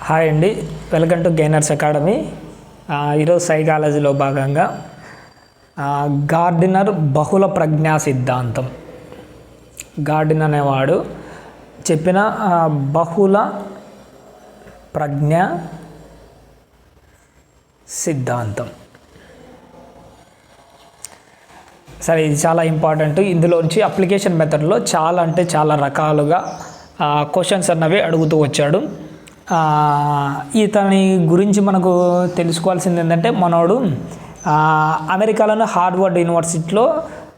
Hi అండి, welcome to gainers academy. ఈరోజు సైకాలజీలో భాగంగా గార్డినర్ బహుళ ప్రజ్ఞా సిద్ధాంతం. గార్డినర్ అనేవాడు చెప్పిన బహుళ ప్రజ్ఞా సిద్ధాంతం. సరే, ఇది చాలా ఇంపార్టెంట్. ఇందులోంచి అప్లికేషన్ మెథడ్లో చాలా రకాలుగా క్వశ్చన్స్ అన్నవి అడుగుతూ వచ్చాడు. ఇతని గురించి మనకు తెలుసుకోవాల్సింది ఏంటంటే, మనోడు అమెరికాలోని హార్వర్డ్ యూనివర్సిటీలో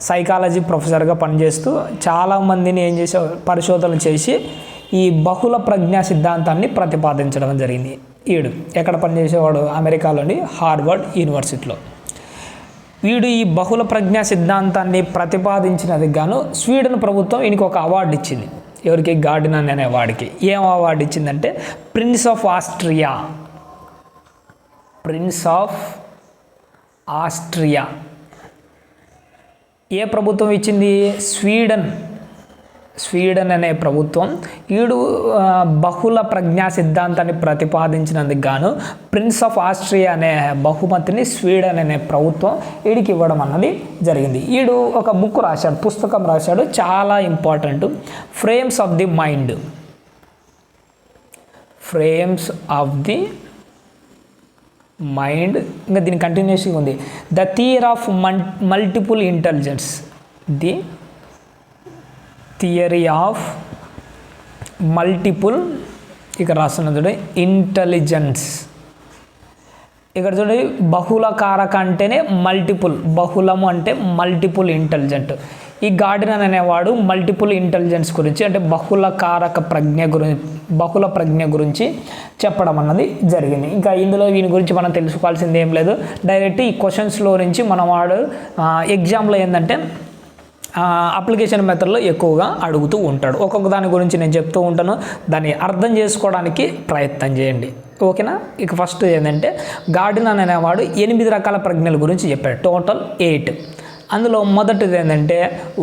సైకాలజీ ప్రొఫెసర్గా పనిచేస్తూ చాలామందిని పరిశోధనలు చేసి ఈ బహుళ ప్రజ్ఞా సిద్ధాంతాన్ని ప్రతిపాదించడం జరిగింది. వీడు ఎక్కడ పనిచేసేవాడు? అమెరికాలోని హార్వర్డ్ యూనివర్సిటీలో. వీడు ఈ బహుళ ప్రజ్ఞా సిద్ధాంతాన్ని ప్రతిపాదించినది గాను స్వీడన్ ప్రభుత్వం ఈయనకి ఒక అవార్డు ఇచ్చింది. ఎవరికి? గార్డినర్ అనే వాడికి. ఏం అవార్డు ఇచ్చిందంటే ప్రిన్స్ ఆఫ్ ఆస్ట్రియా. ఏ ప్రభుత్వం ఇచ్చింది? స్వీడన్ అనే ప్రభుత్వం. వీడు బహుళ ప్రజ్ఞా సిద్ధాంతాన్ని ప్రతిపాదించినందుకు గాను ప్రిన్స్ ఆఫ్ ఆస్ట్రియా అనే బహుమతిని స్వీడన్ అనే ప్రభుత్వం వీడికి ఇవ్వడం అన్నది జరిగింది. వీడు ఒక బుక్ రాశాడు, పుస్తకం రాశాడు, చాలా important. Frames of the mind. ఇంకా దీని కంటిన్యూషన్ ఉంది. The theory of multiple intelligence. Theory of multiple, ఇక్కడ రాస్తున్న చూడండి, ఇంటెలిజెన్స్. ఇక్కడ చూడండి, బహుళకారక అంటేనే మల్టిపుల్, బహుళము అంటే మల్టిపుల్ ఇంటెలిజెంట్. ఈ గార్డినర్ అనేవాడు మల్టిపుల్ ఇంటెలిజెన్స్ గురించి, అంటే బహుళ ప్రజ్ఞ గురించి చెప్పడం అన్నది జరిగింది. ఇంకా ఇందులో వీని గురించి మనం తెలుసుకోవాల్సింది ఏం లేదు. డైరెక్ట్ ఈ క్వశ్చన్స్లో నుంచి మనం వాడు ఎగ్జామ్లో ఏంటంటే అప్లికేషన్ మెథడ్లో ఎక్కువగా అడుగుతూ ఉంటాడు. ఒక్కొక్క దాని గురించి నేను చెప్తూ ఉంటాను, దాన్ని అర్థం చేసుకోవడానికి ప్రయత్నం చేయండి, ఓకేనా? ఇక ఫస్ట్ ఏంటంటే, గార్డినర్ అనేవాడు 8 రకాల ప్రజ్ఞల గురించి చెప్పాడు, టోటల్ 8. అందులో మొదటిది ఏంటంటే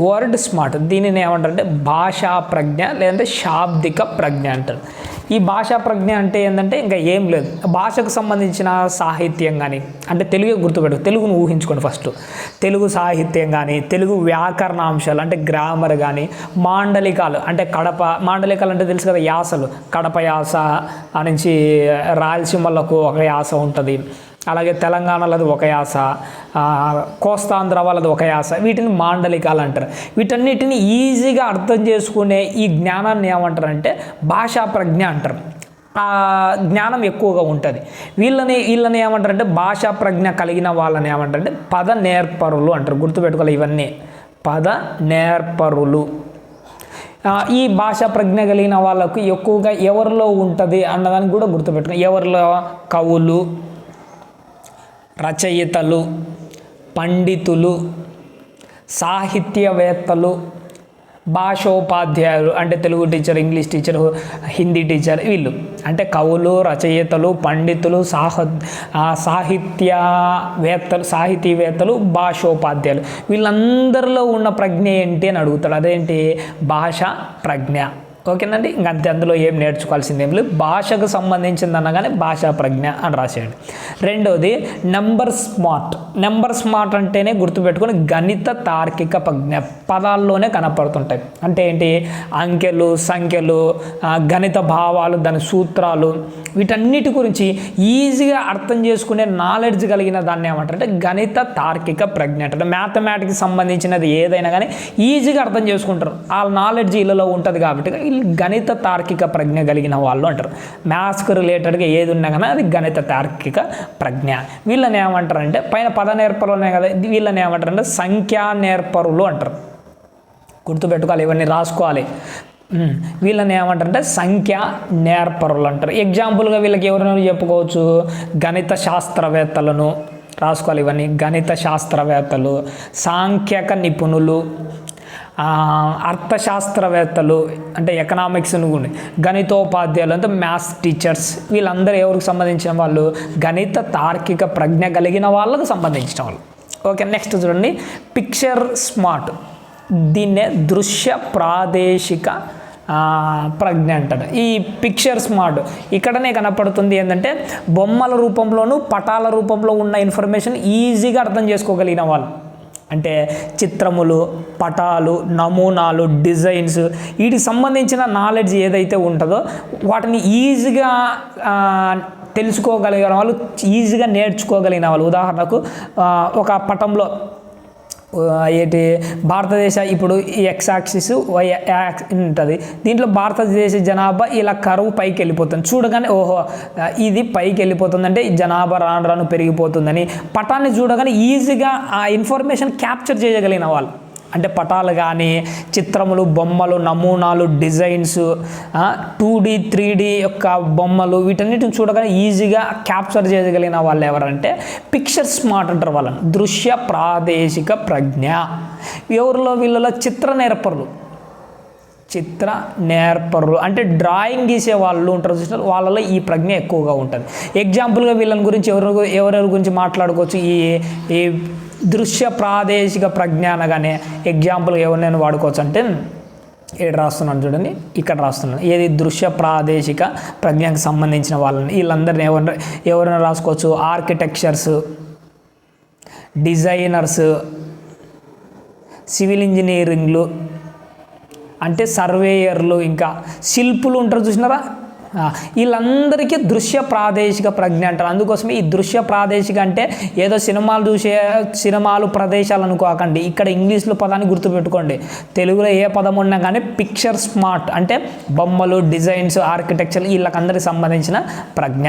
వర్డ్ స్మార్ట్. దీనిని ఏమంటారంటే భాషా ప్రజ్ఞ, లేదంటే శాబ్దిక ప్రజ్ఞ అంటారు. ఈ భాషా ప్రజ్ఞ అంటే ఏంటంటే ఇంకా ఏం లేదు, భాషకు సంబంధించిన సాహిత్యం కానీ, అంటే తెలుగే గుర్తుపెట్టు, తెలుగును ఊహించుకోండి ఫస్ట్. తెలుగు సాహిత్యం కానీ, తెలుగు వ్యాకరణాంశాలు అంటే గ్రామర్ కానీ, మాండలికాలు అంటే మాండలికాలు అంటే తెలుసు కదా, యాసలు. కడప యాస నుంచి రాయలసీమలకు ఒక యాస ఉంటుంది, అలాగే తెలంగాణలోది ఒక యాస, కోస్తాంధ్ర వాళ్ళది ఒక యాస. వీటిని మాండలికాలు అంటారు. వీటన్నిటిని ఈజీగా అర్థం చేసుకునే ఈ జ్ఞానాన్ని ఏమంటారంటే భాషా ప్రజ్ఞ అంటారు. ఆ జ్ఞానం ఎక్కువగా ఉంటుంది. వీళ్ళని ఏమంటారంటే భాషా ప్రజ్ఞ కలిగిన వాళ్ళని ఏమంటారంటే పద నేర్పరులు అంటారు. గుర్తుపెట్టుకోవాలి ఇవన్నీ, పద నేర్పరులు. ఈ భాషా ప్రజ్ఞ కలిగిన వాళ్ళకు ఎక్కువగా ఎవరిలో ఉంటుంది అన్నదానికి కూడా గుర్తుపెట్టుకోవాలి. ఎవరిలో? కవులు, రచయితలు, పండితులు, సాహిత్యవేత్తలు, భాషోపాధ్యాయులు అంటే Telugu teacher, English teacher, Hindi teacher. వీళ్ళు అంటే కవులు, రచయితలు, పండితులు, సాహితీవేత్తలు, భాషోపాధ్యాయులు. వీళ్ళందరిలో ఉన్న ప్రజ్ఞ ఏంటి అని అడుగుతాడు. అదేంటి? భాషా ప్రజ్ఞ. ఓకేనండి, ఇంకంతే. అందులో ఏం నేర్చుకోవాల్సింది ఏం లేదు. భాషకు సంబంధించింది అనగానే భాషా ప్రజ్ఞ అని రాసేయండి. రెండోది నెంబర్ స్మార్ట్ అంటేనే గుర్తుపెట్టుకొని గణిత తార్కిక ప్రజ్ఞ. పదాల్లోనే కనపడుతుంటాయి. అంటే ఏంటి? అంకెలు, సంఖ్యలు, గణిత భావాలు, దాని సూత్రాలు, వీటన్నిటి గురించి ఈజీగా అర్థం చేసుకునే నాలెడ్జ్ కలిగిన దాన్ని ఏమంటారంటే గణిత తార్కిక ప్రజ్ఞ అంటే మ్యాథమెటిక్స్ సంబంధించినది ఏదైనా కానీ ఈజీగా అర్థం చేసుకుంటారు. ఆ నాలెడ్జ్ వీళ్ళలో ఉంటుంది కాబట్టి గణిత తార్కిక ప్రజ్ఞ కలిగిన వాళ్ళు అంటారు. మ్యాథ్స్కి రిలేటెడ్గా ఏది ఉన్నా కానీ అది గణిత తార్కిక ప్రజ్ఞ. వీళ్ళని ఏమంటారంటే పైన పద నేర్పరులు ఉన్నాయి కదా, వీళ్ళని ఏమంటారంటే సంఖ్యా నేర్పరులు అంటారు. గుర్తుపెట్టుకోవాలి, ఇవన్నీ రాసుకోవాలి. వీళ్ళని ఏమంటారంటే సంఖ్యా నేర్పరులు అంటారు. ఎగ్జాంపుల్గా వీళ్ళకి ఎవరైనా చెప్పుకోవచ్చు, గణిత శాస్త్రవేత్తలను రాసుకోవాలి. ఇవన్నీ గణిత శాస్త్రవేత్తలు, సాంఖ్యక నిపుణులు, అర్థశాస్త్రవేత్తలు అంటే ఎకనామిక్స్, గణితోపాధ్యాయులు అంటే మ్యాథ్స్ టీచర్స్. వీళ్ళందరూ ఎవరికి సంబంధించిన వాళ్ళు? గణిత తార్కిక ప్రజ్ఞ కలిగిన వాళ్ళకు సంబంధించిన వాళ్ళు. ఓకే, నెక్స్ట్ చూడండి, పిక్చర్ స్మార్ట్. దీన్నే దృశ్య ప్రాదేశిక ప్రజ్ఞ అంటారు. ఈ పిక్చర్ స్మార్ట్ ఇక్కడనే కనపడుతుంది ఏంటంటే బొమ్మల రూపంలోనూ పటాల రూపంలో ఉన్న ఇన్ఫర్మేషన్ ఈజీగా అర్థం చేసుకోగలిగిన వాళ్ళు, అంటే చిత్రములు, పటాలు, నమూనాలు, డిజైన్స్, వీటికి సంబంధించిన నాలెడ్జ్ ఏదైతే ఉంటుందో వాటిని ఈజీగా తెలుసుకోగలిగిన వాళ్ళు, ఈజీగా నేర్చుకోగలిగిన వాళ్ళు. ఉదాహరణకు ఒక పటంలో ఏంటి భారతదేశ ఇప్పుడు ఎక్స్ యాక్సిస్ వై ఉంటుంది, దీంట్లో భారతదేశ జనాభా ఇలా కరువు పైకి వెళ్ళిపోతుంది, చూడగానే ఓహో ఇది పైకి వెళ్ళిపోతుంది అంటే జనాభా రాను రాను పెరిగిపోతుందని పటాన్ని చూడగానే ఈజీగా ఆ ఇన్ఫర్మేషన్ క్యాప్చర్ చేయగలిగిన వాళ్ళు, అంటే పటాలు కానీ చిత్రములు, బొమ్మలు, నమూనాలు, డిజైన్స్, 2D 3D యొక్క బొమ్మలు, వీటన్నిటిని చూడగానే ఈజీగా క్యాప్చర్ చేయగలిగిన వాళ్ళు ఎవరంటే పిక్చర్ స్మార్ట్ అంటారు వాళ్ళని. దృశ్య ప్రాదేశిక ప్రజ్ఞ. ఎవరిలో వీళ్ళలో చిత్ర నేర్పరులు అంటే డ్రాయింగ్ గీసే వాళ్ళు ఉంటారు చూసిన వాళ్ళలో ఈ ప్రజ్ఞ ఎక్కువగా ఉంటుంది. ఎగ్జాంపుల్గా వీళ్ళని గురించి ఎవరెవరి గురించి మాట్లాడుకోవచ్చు. ఈ దృశ్య ప్రాదేశిక ప్రజ్ఞ అనగానే ఎగ్జాంపుల్గా ఎవరినైనా వాడుకోవచ్చు అంటే ఏడు రాస్తున్నాను చూడండి, ఇక్కడ రాస్తున్నాను. ఏది దృశ్య ప్రాదేశిక ప్రజ్ఞకు సంబంధించిన వాళ్ళని వీళ్ళందరినీ ఎవరైనా రాసుకోవచ్చు. ఆర్కిటెక్చర్స్, డిజైనర్స్, సివిల్ ఇంజనీరింగ్లు అంటే సర్వేయర్లు, ఇంకా శిల్పులు ఉంటారు చూసినారా, వీళ్ళందరికీ దృశ్య ప్రాదేశిక ప్రజ్ఞ అంటారు. అందుకోసమే ఈ దృశ్య ప్రాదేశిక అంటే ఏదో సినిమాలు ప్రదేశాలు అనుకోకండి, ఇక్కడ ఇంగ్లీష్లో పదాన్ని గుర్తుపెట్టుకోండి. తెలుగులో ఏ పదం ఉన్నా కానీ పిక్చర్ స్మార్ట్ అంటే బొమ్మలు, డిజైన్స్, ఆర్కిటెక్చర్ వీళ్ళకందరికి సంబంధించిన ప్రజ్ఞ.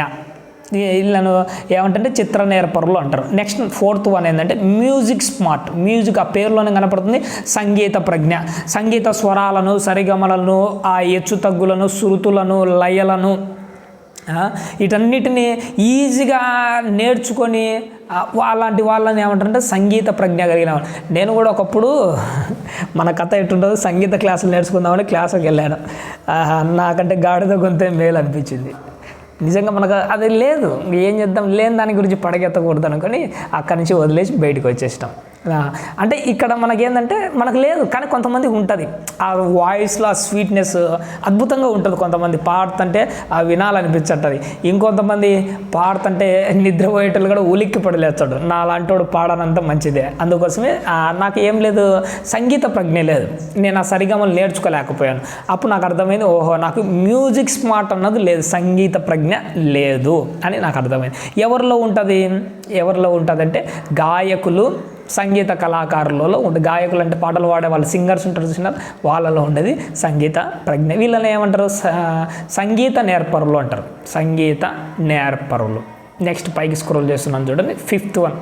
వీళ్ళను ఏమంటే చిత్ర నేర్పరులు అంటారు. నెక్స్ట్ 4th వన్ ఏంటంటే మ్యూజిక్ స్మార్ట్. మ్యూజిక్ ఆ పేరులోనే కనపడుతుంది. సంగీత ప్రజ్ఞ, సంగీత స్వరాలను, సరిగమలను, ఆ హెచ్చు తగ్గులను, శృతులను, లయలను, వీటన్నిటిని ఈజీగా నేర్చుకొని అలాంటి వాళ్ళని ఏమంటారంటే సంగీత ప్రజ్ఞ కలిగిన. నేను కూడా ఒకప్పుడు మన కథ ఎటుంటుందో సంగీత క్లాసులు నేర్చుకుందామని క్లాసుకి వెళ్ళాను. నాకంటే గాడిద గొంతే మేలు అనిపించింది. నిజంగా మనకు అది లేదు, ఏం చేద్దాం, లేని దాని గురించి పడగెత్తకూడదు అనుకొని అక్కడి నుంచి వదిలేసి బయటకు వచ్చేసినాం. అంటే ఇక్కడ మనకేంటంటే మనకు లేదు, కానీ కొంతమందికి ఉంటుంది ఆ వాయిస్లో ఆ స్వీట్నెస్ అద్భుతంగా ఉంటుంది. కొంతమంది పాడుతుంటే ఆ వినాలనిపించంటుంది, ఇంకొంతమంది పాడుతుంటే నిద్రపోయేటోళ్ళు కూడా ఉలిక్కి పడలేస్తాడు. నా లాంటి పాడనంత మంచిదే. అందుకోసమే నాకు ఏం లేదు, సంగీత ప్రజ్ఞ లేదు, నేను ఆ సరిగమలు నేర్చుకోలేకపోయాను. అప్పుడు నాకు అర్థమైంది, ఓహో నాకు మ్యూజిక్ స్మార్ట్ అన్నది లేదు, సంగీత ప్రజ్ఞ లేదు అని నాకు అర్థమైంది. ఎవరిలో ఉంటుంది అంటే గాయకులు, సంగీత కళాకారులలో ఉంటుంది. గాయకులు అంటే పాటలు పాడే వాళ్ళు, సింగర్స్ ఉంటారు చూసినారు, వాళ్ళలో ఉండేది సంగీత ప్రజ్ఞ. వీళ్ళని ఏమంటారు, సంగీత నేర్పరులు అంటారు. సంగీత నేర్పరులు. నెక్స్ట్ పైకి స్క్రోల్ చేస్తున్నాను చూడండి, 5th వన్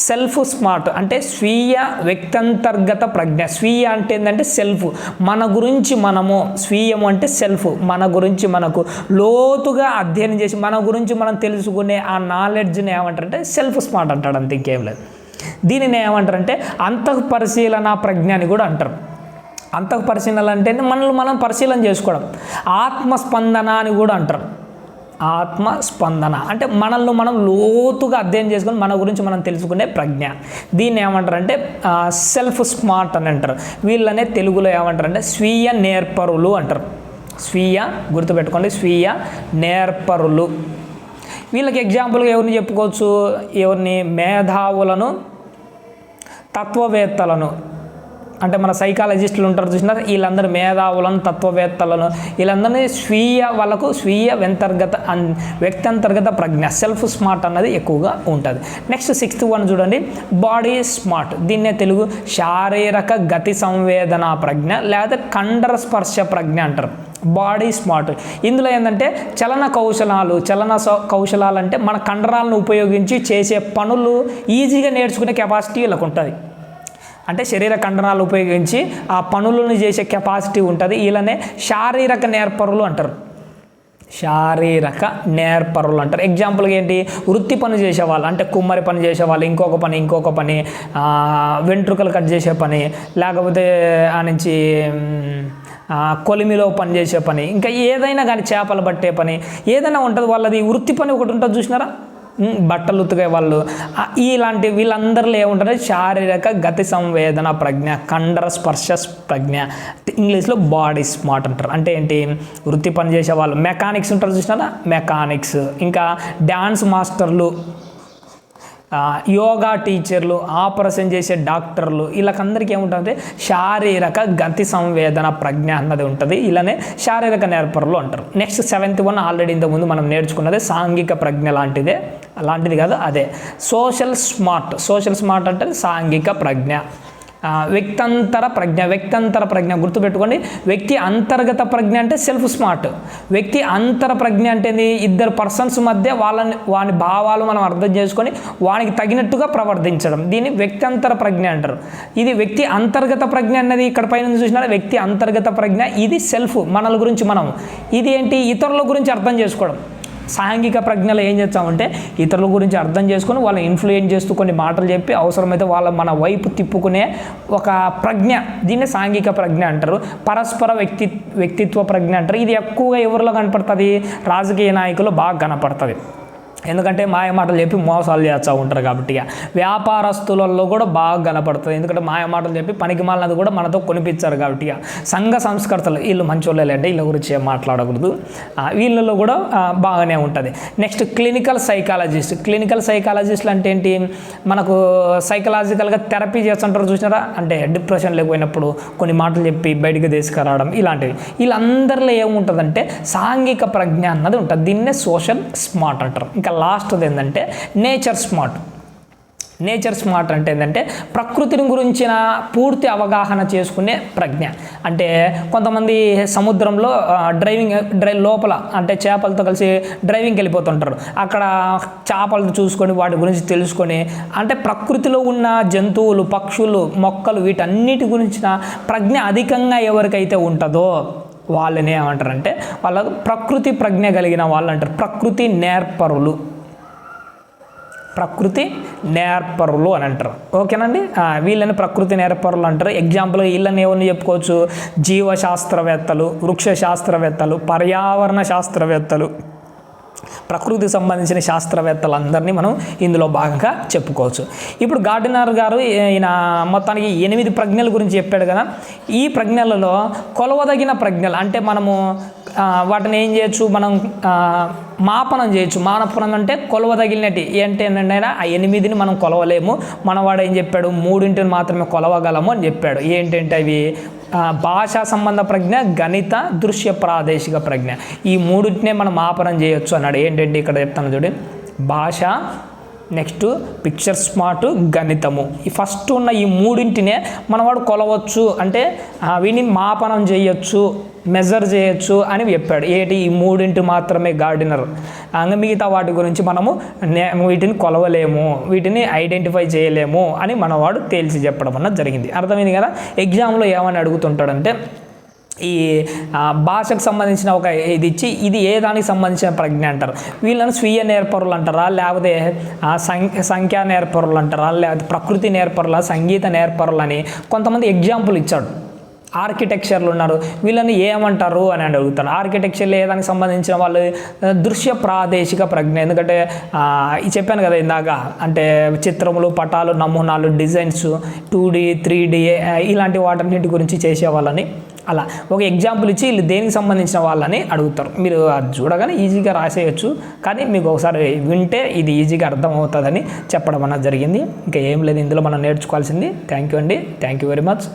సెల్ఫ్ స్మార్ట్ అంటే స్వీయ వ్యక్తంతర్గత ప్రజ్ఞ. స్వీయ అంటే ఏంటంటే సెల్ఫ్, మన గురించి మనము, స్వీయము అంటే సెల్ఫ్, మన గురించి మనకు లోతుగా అధ్యయనం చేసి మన గురించి మనం తెలుసుకునే ఆ నాలెడ్జ్ని ఏమంటారంటే సెల్ఫ్ స్మార్ట్ అంటాడు, అంత ఇంకేం లేదు. దీనిని ఏమంటారంటే అంతఃపరిశీలన ప్రజ్ఞ అని కూడా అంటారు. అంతఃపరిశీలన అంటే మనల్ని మనం పరిశీలన చేసుకోవడం. ఆత్మస్పందన అని కూడా అంటారు. ఆత్మస్పందన అంటే మనల్ని మనం లోతుగా అధ్యయనం చేసుకొని మన గురించి మనం తెలుసుకునే ప్రజ్ఞ. దీన్ని ఏమంటారంటే సెల్ఫ్ స్మార్ట్ అని అంటారు. వీళ్ళనే తెలుగులో ఏమంటారంటే స్వీయ నేర్పరులు అంటారు. గుర్తుపెట్టుకోండి, స్వీయ నేర్పరులు. వీళ్ళకి ఎగ్జాంపుల్గా ఎవరిని చెప్పుకోవచ్చు, ఎవరిని, మేధావులను, తత్వవేత్తలను. అంటే మన సైకాలజిస్టులు ఉంటారు చూసినారు, వీళ్ళందరూ మేధావులను, తత్వవేత్తలను, వీళ్ళందరినీ వాళ్ళకు స్వీయ వ్యక్తంతర్గత ప్రజ్ఞ, సెల్ఫ్ స్మార్ట్ అన్నది ఎక్కువగా ఉంటుంది. నెక్స్ట్ 6th వన్ చూడండి, బాడీ స్మార్ట్. దీన్నే తెలుగు శారీరక గతి సంవేదన ప్రజ్ఞ లేదా కండర స్పర్శ ప్రజ్ఞ అంటారు. Body smart. ఇందులో ఏంటంటే చలన కౌశలాలు అంటే మన కండరాలను ఉపయోగించి చేసే పనులు ఈజీగా నేర్చుకునే కెపాసిటీ వీళ్ళకు ఉంటుంది. అంటే శరీర కండరాలు ఉపయోగించి ఆ పనులను చేసే కెపాసిటీ ఉంటుంది. వీళ్ళనే శారీరక నేర్పరులు అంటారు. ఎగ్జాంపుల్గా ఏంటి, వృత్తి పని చేసేవాళ్ళు అంటే కుమ్మరి పని చేసేవాళ్ళు, ఇంకొక పని వెంట్రుకలు కట్ చేసే పని, లేకపోతే ఆ నుంచి కొలిమిలో పని చేసే పని, ఇంకా ఏదైనా కానీ చేపలు పట్టే పని ఏదైనా ఉంటుంది. వాళ్ళది వృత్తి పని ఒకటి ఉంటుంది చూసినారా, బట్టలు ఉతికే వాళ్ళు, ఇలాంటి వీళ్ళందరిలో ఏముంటారు, శారీరక గతి సంవేదన ప్రజ్ఞ, కండర స్పర్శ ప్రజ్ఞ, ఇంగ్లీష్లో బాడీ స్మార్ట్ అంటారు. అంటే ఏంటి, వృత్తి పని చేసే వాళ్ళు, మెకానిక్స్ ఉంటారు చూసినారా, మెకానిక్స్, ఇంకా డ్యాన్స్ మాస్టర్లు, యోగా టీచర్లు, ఆపరేషన్ చేసే డాక్టర్లు, వీళ్ళకందరికీ ఏముంటుందంటే శారీరక గతి సంవేదన ప్రజ్ఞ అన్నది ఉంటుంది. ఇలానే శారీరక నేర్పరులు అంటారు. నెక్స్ట్ 7th వన్ ఆల్రెడీ ఇంతకుముందు మనం నేర్చుకున్నదే సాంఘిక ప్రజ్ఞ అలాంటిది కాదు, అదే సోషల్ స్మార్ట్ అంటే సాంఘిక ప్రజ్ఞ. వ్యక్తంతర ప్రజ్ఞ గుర్తుపెట్టుకోండి. వ్యక్తి అంతర్గత ప్రజ్ఞ అంటే సెల్ఫ్ స్మార్ట్. వ్యక్తి అంతర ప్రజ్ఞ అంటే ఇద్దరు పర్సన్స్ మధ్య వాని భావాలు మనం అర్థం చేసుకొని వానికి తగినట్టుగా ప్రవర్తించడం, దీన్ని వ్యక్తంతర ప్రజ్ఞ అంటారు. ఇది వ్యక్తి అంతర్గత ప్రజ్ఞ అన్నది ఇక్కడ పైన చూసినా వ్యక్తి అంతర్గత ప్రజ్ఞ, ఇది సెల్ఫ్, మనల గురించి మనం. ఇది ఏంటి, ఇతరుల గురించి అర్థం చేసుకోవడం. సాంఘిక ప్రజ్ఞలో ఏం చేస్తామంటే ఇతరుల గురించి అర్థం చేసుకొని వాళ్ళని ఇన్ఫ్లుయెన్స్ చేస్తూ కొన్ని మాటలు చెప్పి అవసరమైతే మన వైపు తిప్పుకునే ఒక ప్రజ్ఞ, దీన్ని సాంఘిక ప్రజ్ఞ అంటారు. పరస్పర వ్యక్తిత్వ ప్రజ్ఞ అంటారు. ఇది ఎక్కువగా ఎవరిలో కనపడుతుంది, రాజకీయ నాయకులు బాగా కనపడుతుంది. ఎందుకంటే మాయ మాటలు చెప్పి మోసాలు చేస్తూ ఉంటారు కాబట్టి. వ్యాపారస్తులలో కూడా బాగా కనపడుతుంది, ఎందుకంటే మాయ మాటలు చెప్పి పనికి మాలినది కూడా మనతో కొనిపించారు కాబట్టి. సంఘ సంస్కర్తలు వీళ్ళు మంచోళ్ళే అంటే వీళ్ళ గురించి ఏం మాట్లాడకూడదు, వీళ్ళలో కూడా బాగానే ఉంటుంది. నెక్స్ట్ క్లినికల్ సైకాలజిస్టులు అంటే ఏంటి, మనకు సైకలాజికల్గా థెరపీ చేస్తుంటారు చూసినారా, అంటే డిప్రెషన్ లేకపోయినప్పుడు కొన్ని మాటలు చెప్పి బయటికి తీసుకురావడం, ఇలాంటివి. వీళ్ళందరిలో ఏముంటుందంటే సాంఘిక ప్రజ్ఞ అన్నది ఉంటుంది. దీన్నే సోషల్ స్మార్ట్ అంటారు. ఇంకా లాస్ట్ది ఏంటంటే నేచర్ స్మార్ట్ అంటే ఏంటంటే ప్రకృతిని గురించిన పూర్తి అవగాహన చేసుకునే ప్రజ్ఞ. అంటే కొంతమంది సముద్రంలో లోపల అంటే చేపలతో కలిసి డ్రైవింగ్కి వెళ్ళిపోతుంటారు. అక్కడ చేపలు చూసుకొని వాటి గురించి తెలుసుకొని, అంటే ప్రకృతిలో ఉన్న జంతువులు, పక్షులు, మొక్కలు వీటన్నిటి గురించిన ప్రజ్ఞ అధికంగా ఎవరికైతే ఉంటుందో వాళ్ళని ఏమంటారంటే వాళ్ళకు ప్రకృతి ప్రజ్ఞ కలిగిన వాళ్ళు అంటారు. ప్రకృతి నేర్పరులు అని అంటారు. ఓకేనండి, వీళ్ళని ప్రకృతి నేర్పరులు అంటారు. ఎగ్జాంపుల్ వీళ్ళని ఎవరిని చెప్పుకోవచ్చు, జీవశాస్త్రవేత్తలు, వృక్ష శాస్త్రవేత్తలు, పర్యావరణ శాస్త్రవేత్తలు, ప్రకృతికి సంబంధించిన శాస్త్రవేత్తలందరినీ మనం ఇందులో భాగంగా చెప్పుకోవచ్చు. ఇప్పుడు గార్డినర్ గారు ఈయన మొత్తానికి 8 ప్రజ్ఞల గురించి చెప్పాడు కదా. ఈ ప్రజ్ఞలలో కొలవదగిన ప్రజ్ఞలు అంటే మనము వాటిని ఏం చేయొచ్చు, మనం మాపనం చేయొచ్చు. మాపనం అంటే కొలవదగినటి ఏంటంటే ఆ 8ని మనం కొలవలేము. మనవాడు ఏం చెప్పాడు, 3 మాత్రమే కొలవగలము అని చెప్పాడు. ఏంటంటే అవి భాషా సంబంధ ప్రజ్ఞ, గణిత, దృశ్య ప్రాదేశిక ప్రజ్ఞ. ఈ 3నే మనం మాపనం చేయొచ్చు అన్నాడు. ఏంటంటే ఇక్కడ చెప్తాను చూడండి, భాష, నెక్స్ట్ పిక్చర్ స్మార్ట్, గణితము. ఈ ఫస్ట్ ఉన్న ఈ 3నే మనవాడు కొలవచ్చు, అంటే వీటిని మాపనం చేయొచ్చు, మెజర్ చేయొచ్చు అని చెప్పాడు. ఏంటి, ఈ 3 మాత్రమే గార్డినర్. మిగతా వాటి గురించి మనము వీటిని కొలవలేము, వీటిని ఐడెంటిఫై చేయలేము అని మనవాడు తేల్చి చెప్పడం అన్నది జరిగింది. అర్థమైంది కదా. ఎగ్జామ్లో ఏమని అడుగుతుంటాడంటే ఈ భాషకు సంబంధించిన ఒక ఇది ఇచ్చి ఇది ఏ దానికి సంబంధించిన ప్రజ్ఞ అంటారు. వీళ్ళని స్వీయ నేర్పరులు అంటారా, లేకపోతే సంఖ్యా నేర్పరులు అంటారా, లేకపోతే ప్రకృతి నేర్పరుల, సంగీత నేర్పరులు అని కొంతమంది ఎగ్జాంపుల్ ఇచ్చాడు. ఆర్కిటెక్చర్లు ఉన్నారు, వీళ్ళని ఏమంటారు అని అడుగుతారు. ఆర్కిటెక్చర్లు ఏ దానికి సంబంధించిన వాళ్ళు దృశ్య ప్రాదేశిక ప్రజ్ఞ. ఎందుకంటే చెప్పాను కదా ఇందాక, అంటే చిత్రములు, పటాలు, నమూనాలు, డిజైన్స్, 2D 3D ఇలాంటి వాటన్నిటి గురించి చేసేవాళ్ళని. అలా ఒక ఎగ్జాంపుల్ ఇచ్చి వీళ్ళు దేనికి సంబంధించిన వాళ్ళని అడుగుతారు. మీరు అది చూడగానే ఈజీగా రాసేయచ్చు, కానీ మీకు ఒకసారి వింటే ఇది ఈజీగా అర్థమవుతుందని చెప్పడం అన్నది జరిగింది. ఇంకా ఏం లేదు ఇందులో మనం నేర్చుకోవాల్సింది. థ్యాంక్ యూ అండి, థ్యాంక్ యూ వెరీ మచ్.